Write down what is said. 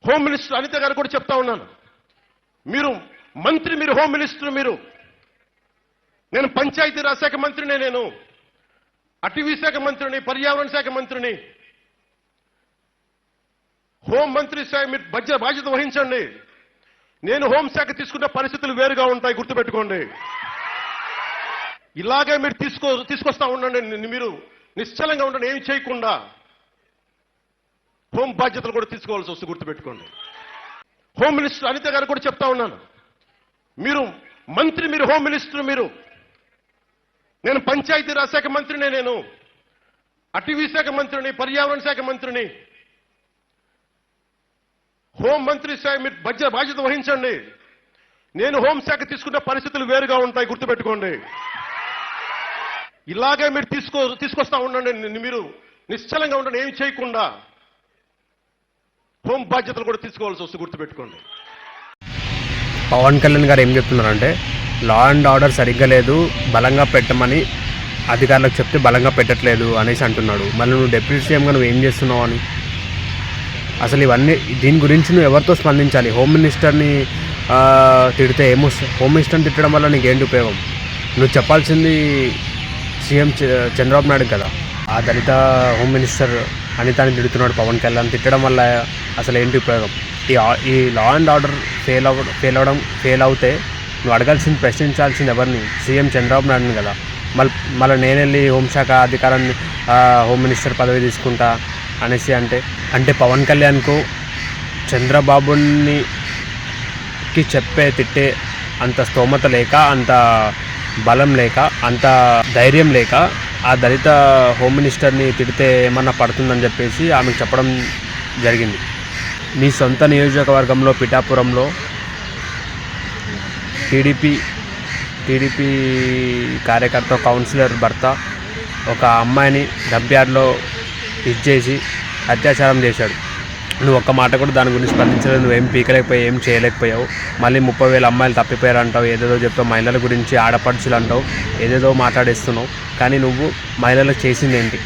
Home minister Anitha గారు కూడా చెప్తా ఉన్నాను. మీరు మంత్రి, మీరు హోమ్ మినిస్టర్, నేను పంచాయతీరాజ్ శాఖ మంత్రిని, నేను అటవీ శాఖ మంత్రిని, పర్యావరణ శాఖ మంత్రిని, హోం మంత్రి శాఖ మీరు బాధ్యత వహించండి. నేను హోంశాఖ తీసుకున్న పరిస్థితులు వేరుగా ఉంటాయి, గుర్తుపెట్టుకోండి. ఇలాగే మీరు తీసుకొస్తా ఉండండి. మీరు నిశ్చలంగా ఉండండి, ఏమి చేయకుండా హోం బాధ్యతలు కూడా తీసుకోవాల్సి వస్తుంది, గుర్తుపెట్టుకోండి. హోమ్ మినిస్టర్ అనిత గారు కూడా చెప్తా ఉన్నాను. మీరు మంత్రి, మీరు హోమ్ మినిస్టర్, నేను పంచాయతీరాజ్ శాఖ మంత్రిని, నేను అటవీ శాఖ మంత్రిని, పర్యావరణ శాఖ మంత్రిని, హోం మంత్రి శాఖ మీరు బాధ్యత వహించండి. నేను హోంశాఖ తీసుకున్న పరిస్థితులు వేరుగా ఉంటాయి, గుర్తుపెట్టుకోండి. ఇలాగే మీరు తీసుకొస్తా ఉండండి. మీరు నిశ్చలంగా ఉండండి, ఏమి చేయకుండా హోం బాధ్యతలు కూడా తీసుకోవాల్సి వస్తుంది, గుర్తుపెట్టుకోండి. పవన్ కళ్యాణ్ గారు ఏం చెప్తున్నారంటే, లా అండ్ ఆర్డర్ సరిగ్గా లేదు, బలంగా పెట్టమని అధికారులకు చెప్తే బలంగా పెట్టట్లేదు అనేసి అంటున్నాడు. మళ్ళీ నువ్వు డిప్యూటీ సీఎంగా నువ్వు ఏం చేస్తున్నావు అని. అసలు ఇవన్నీ దీని గురించి నువ్వు ఎవరితో స్పందించాలి? హోమ్ మినిస్టర్ని తిడితే ఏమొస్తుంది? హోమ్ మినిస్టర్ని తిట్టడం వల్ల నీకేంటి ఉపయోగం? నువ్వు చెప్పాల్సింది సీఎం చంద్రబాబు నాయుడు కదా. ఆ దళిత హోమ్ మినిస్టర్ అనితని తిడుతున్నాడు పవన్ కళ్యాణ్. తిట్టడం వల్ల అసలు ఏంటి ఉపయోగం? ఈ లా అండ్ ఆర్డర్ ఫెయిల్ అవుతే నువ్వు అడగాల్సింది, ప్రశ్నించాల్సింది ఎవరిని? సీఎం చంద్రబాబు నాయుడుని కదా. మళ్ళీ నేను వెళ్ళి హోంశాఖ అధికారాన్ని, హోమ్ మినిస్టర్ పదవి తీసుకుంటా అనేసి అంటే పవన్ కళ్యాణ్కు చంద్రబాబుకి తిట్టే అంత స్తోమత లేక, అంత బలం లేక, అంత ధైర్యం లేక ఆ దళిత హోమ్ మినిస్టర్ని తిడితే ఏమన్నా పడుతుందని చెప్పేసి ఆమెకు చెప్పడం జరిగింది. నీ సొంత నియోజకవర్గంలో పిఠాపురంలో టీడీపీ కార్యకర్త, కౌన్సిలర్ భర్త ఒక అమ్మాయిని డంప్యార్డ్లో ఇచ్చేసి అత్యాచారం చేశాడు. నువ్వు ఒక్క మాట కూడా దాని గురించి స్పందించలేదు. నువ్వేం పీకలేకపోయావు, ఏం చేయలేకపోయావు. మళ్ళీ 30,000 అమ్మాయిలు తప్పిపోయారు అంటావు, ఏదేదో చెప్తావు. మహిళల గురించి, ఆడపడుచులు అంటావు, ఏదేదో మాట్లాడేస్తున్నావు. కానీ నువ్వు మహిళలకు చేసింది ఏంటి?